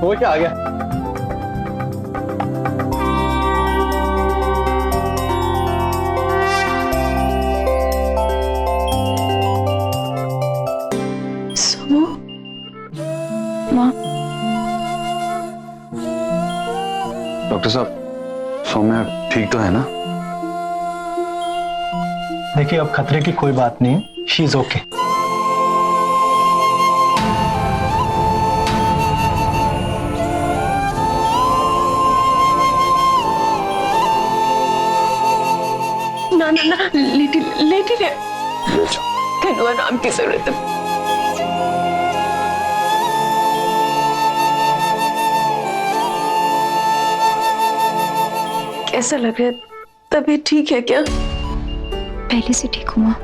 हो क्या आ गया? सुनो माँ। डॉक्टर साहब, सौम्या ठीक तो है ना? देखिए, अब खतरे की कोई बात नहीं है, शी इज ओके। ना ना ना, लेटी लेटी ले। कनु आराम की जरूरत है। कैसा लग रहा है? तबीयत ठीक है क्या? पहले से ठीक हूँ माँ।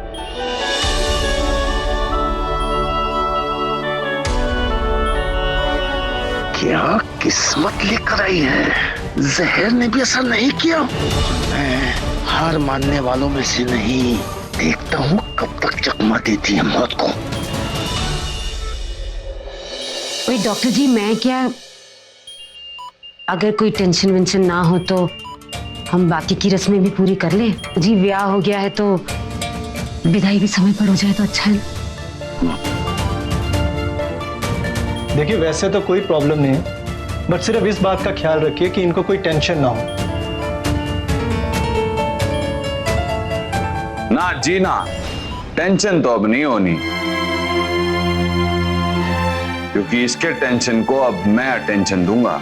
क्या किस्मत लेकर आई है, जहर ने भी असर नहीं किया। मैं हार मानने वालों में से नहीं, देखता हूँ कब तक चकमा देती है मौत को। वही डॉक्टर जी, मैं क्या, अगर कोई टेंशन वेंशन ना हो तो हम बाकी की रस्में भी पूरी कर लें। जी ब्याह हो गया है तो विदाई भी समय पर हो जाए तो अच्छा है। देखिए, वैसे तो कोई प्रॉब्लम नहीं है, बट सिर्फ इस बात का ख्याल रखिए कि इनको कोई टेंशन ना हो। ना जी ना, टेंशन तो अब नहीं होनी, क्योंकि इसके टेंशन को अब मैं अटेंशन दूंगा।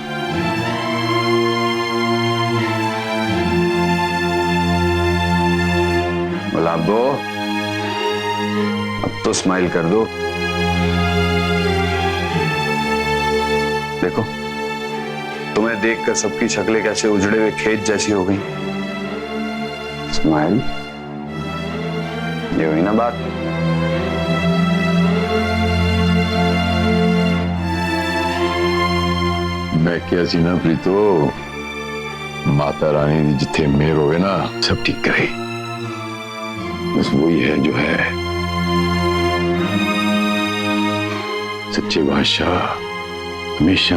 गुलाबो, अब तो स्माइल कर दो। देखो, तुम्हें देखकर सबकी शक्लें कैसे उजड़े हुए खेत जैसी हो गई। स्माइल, ये हुई ना बात। मैं क्या सी ना प्रीतो, माता रानी दी जिथे मेहर होवे ना, सब ठीक करे। बस वही है जो है। सच्चे बादशाह हमेशा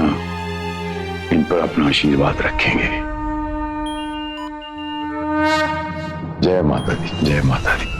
इन पर अपना आशीर्वाद रखेंगे। जय माता दी, जय माता दी।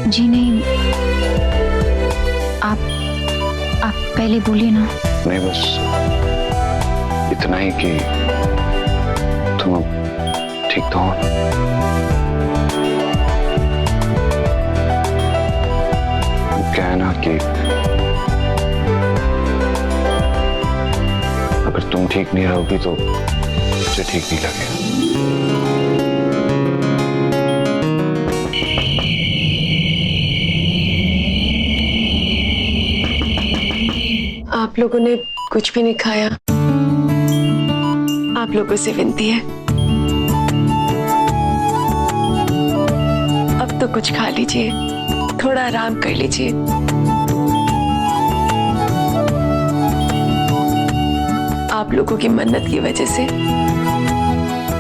जी नहीं, आप पहले बोलिए ना। नहीं, बस इतना ही कि तुम अब ठीक तो हो। क्या है ना कि अगर तुम ठीक नहीं रहोगी तो मुझे ठीक नहीं लगेगा। आप लोगों ने कुछ भी नहीं खाया। आप लोगों से विनती है, अब तो कुछ खा लीजिए, थोड़ा आराम कर लीजिए। आप लोगों की मन्नत की वजह से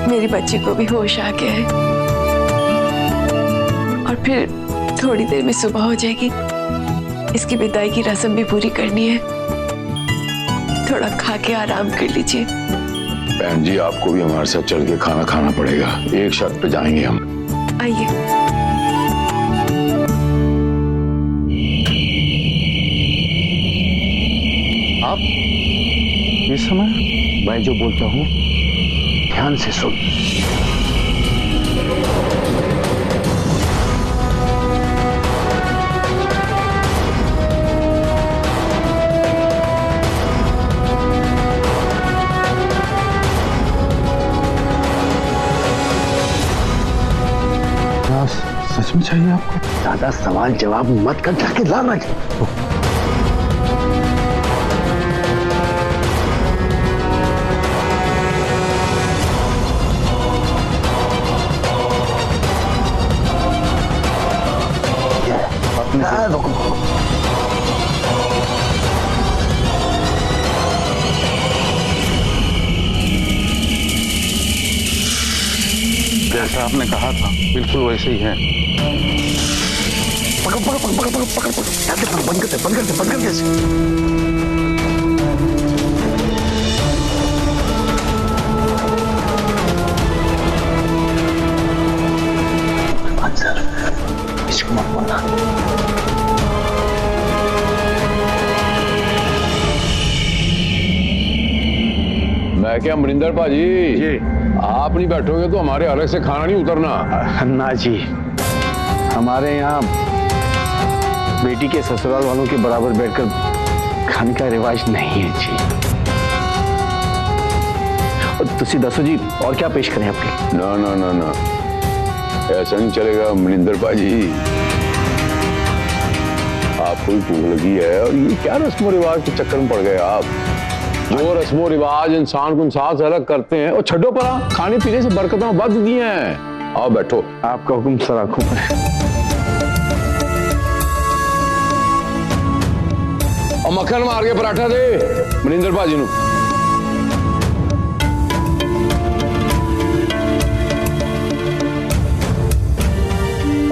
मेरी बच्ची को भी होश आ गया है, और फिर थोड़ी देर में सुबह हो जाएगी। इसकी विदाई की रस्म भी पूरी करनी है। थोड़ा खा के आराम कर लीजिए। बहन जी, आपको भी हमारे साथ चल के खाना खाना पड़ेगा। एक शर्त पे जाएंगे हम। आइए। आप ये समय मैं जो बोलता हूँ ध्यान से सुन। ज्यादा सवाल जवाब मत कर, जाके लाना जी। रुको जैसा आपने कहा था बिल्कुल वैसे ही है। पकड़ पकड़ पकड़ पकड़ पकड़ पकड़, बंद करते बंद करते बंद करते। सर इसको मत बोलना। मैं क्या मनिंदर भाजी जी आप नहीं बैठोगे तो हमारे अलग से खाना नहीं उतरना। ना जी, हमारे यहाँ बेटी के ससुराल वालों के बराबर बैठकर खाने का रिवाज नहीं है जी। तुसी दसो जी और क्या पेश करें आपके? ना ना ना ना, ऐसा नहीं चलेगा मनिंदर भाजी। आपको भी भूख लगी है और ये क्या रस्मो रिवाज के चक्कर में पड़ गए आप। जो रस्मो रिवाज इंसान को इंसान से अलग करते हैं और छड्डो परा खाने पीने से बरकतें बढ़ दी हैं। आओ बैठो। आपका हुक्म सर आंखों पर। और मक्खन मार के पराठा दे मनिंदर भाजी नू।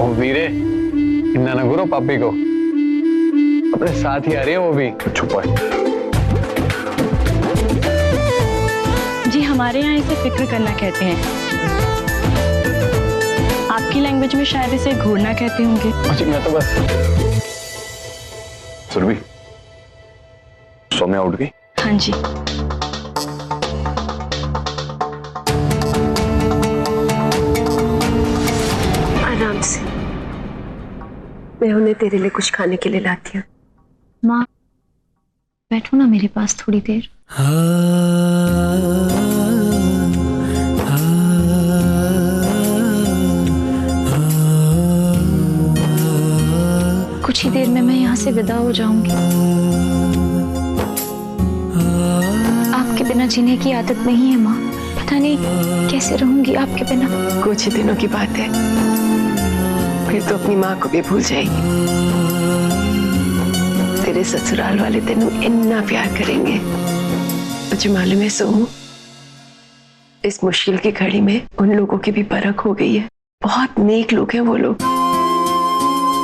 ओ वीरे, इन्ना ना करो पापी को, अपने साथ ही आ रही है वो भी। छुपा है जी, हमारे यहाँ इसे फिक्र करना कहते हैं। आपकी लैंग्वेज में शायद इसे घूरना कहते होंगे। अच्छा, मैं तो बस। सुरभि, सौम्या उठ गई? हाँ जी। आराम से, मैं उन्हें तेरे लिए कुछ खाने के लिए लाती हूँ। माँ बैठो ना मेरे पास थोड़ी देर। कुछ ही देर में मैं यहाँ से विदा हो जाऊंगी। आपके बिना जीने की आदत नहीं है माँ, पता नहीं कैसे रहूंगी आपके बिना। कुछ ही दिनों की बात है, फिर तो अपनी माँ को भी भूल जाएगी। तेरे ससुराल वाले तेनू इतना प्यार करेंगे। मुझे मालूम है सोमू, इस मुश्किल की घड़ी में उन लोगों की भी परख हो गई है। बहुत नेक लोग हैं वो लोग।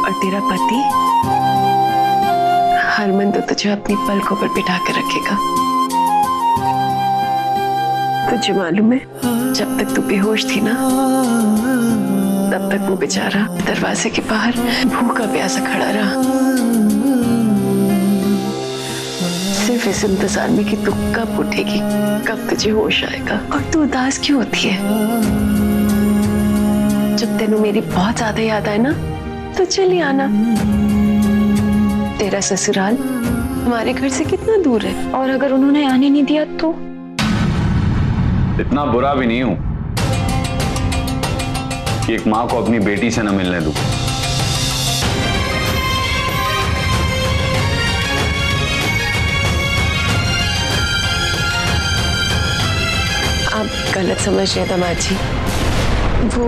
और तेरा पति हरमन तो तुझे अपनी पलकों पर बिठा कर रखेगा। तुझे मालूम है, जब तक तू बेहोश थी ना, तब तक वो बेचारा दरवाजे के बाहर भूखा प्यासा खड़ा रहा, सिर्फ इस इंतजार में कि तू कब उठेगी, कब तुझे होश आएगा। और तू उदास क्यों होती है? जब तेनू मेरी बहुत ज्यादा याद आए ना, तो चली आना। तेरा ससुराल हमारे घर से कितना दूर है। और अगर उन्होंने आने नहीं दिया तो? इतना बुरा भी नहीं हूं कि एक मां को अपनी बेटी से न मिलने दूं। आप गलत समझ रहे दामाद जी। वो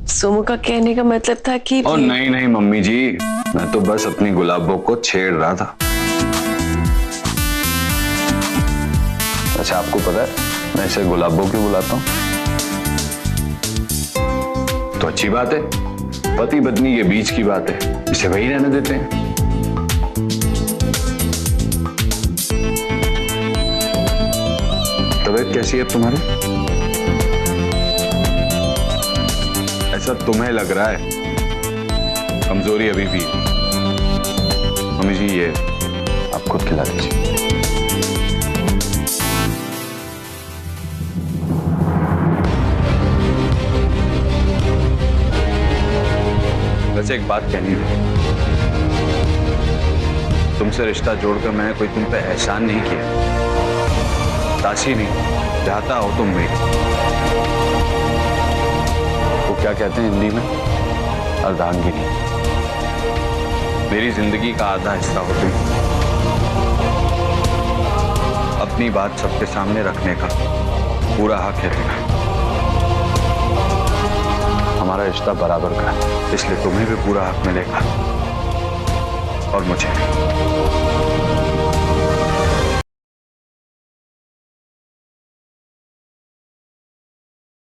सोमू का कहने का मतलब था कि और नहीं नहीं मम्मी जी, मैं तो बस अपनी गुलाबों को छेड़ रहा था। अच्छा, आपको पता है मैं इसे गुलाबों क्यों बुलाता हूं? तो अच्छी बात है, पति पत्नी के बीच की बात है, इसे वही रहने देते हैं। तबीयत कैसी है तुम्हारी? ऐसा तुम्हें लग रहा है, कमजोरी अभी भी है। मम्मी जी, ये आप खुद खिला दीजिए। वैसे एक बात कहनी है, तुमसे रिश्ता जोड़कर मैंने कोई तुम पे एहसान नहीं किया। दासी नहीं, चाहता हो तुम मेरी। वो क्या कहते हैं हिंदी में, अर्धांगिनी मेरी जिंदगी का आधा हिस्सा हो गई। अपनी बात सबके सामने रखने का पूरा हक है तुम्हें। हमारा रिश्ता बराबर का है, इसलिए तुम्हें भी पूरा हक मिलेगा और मुझे भी।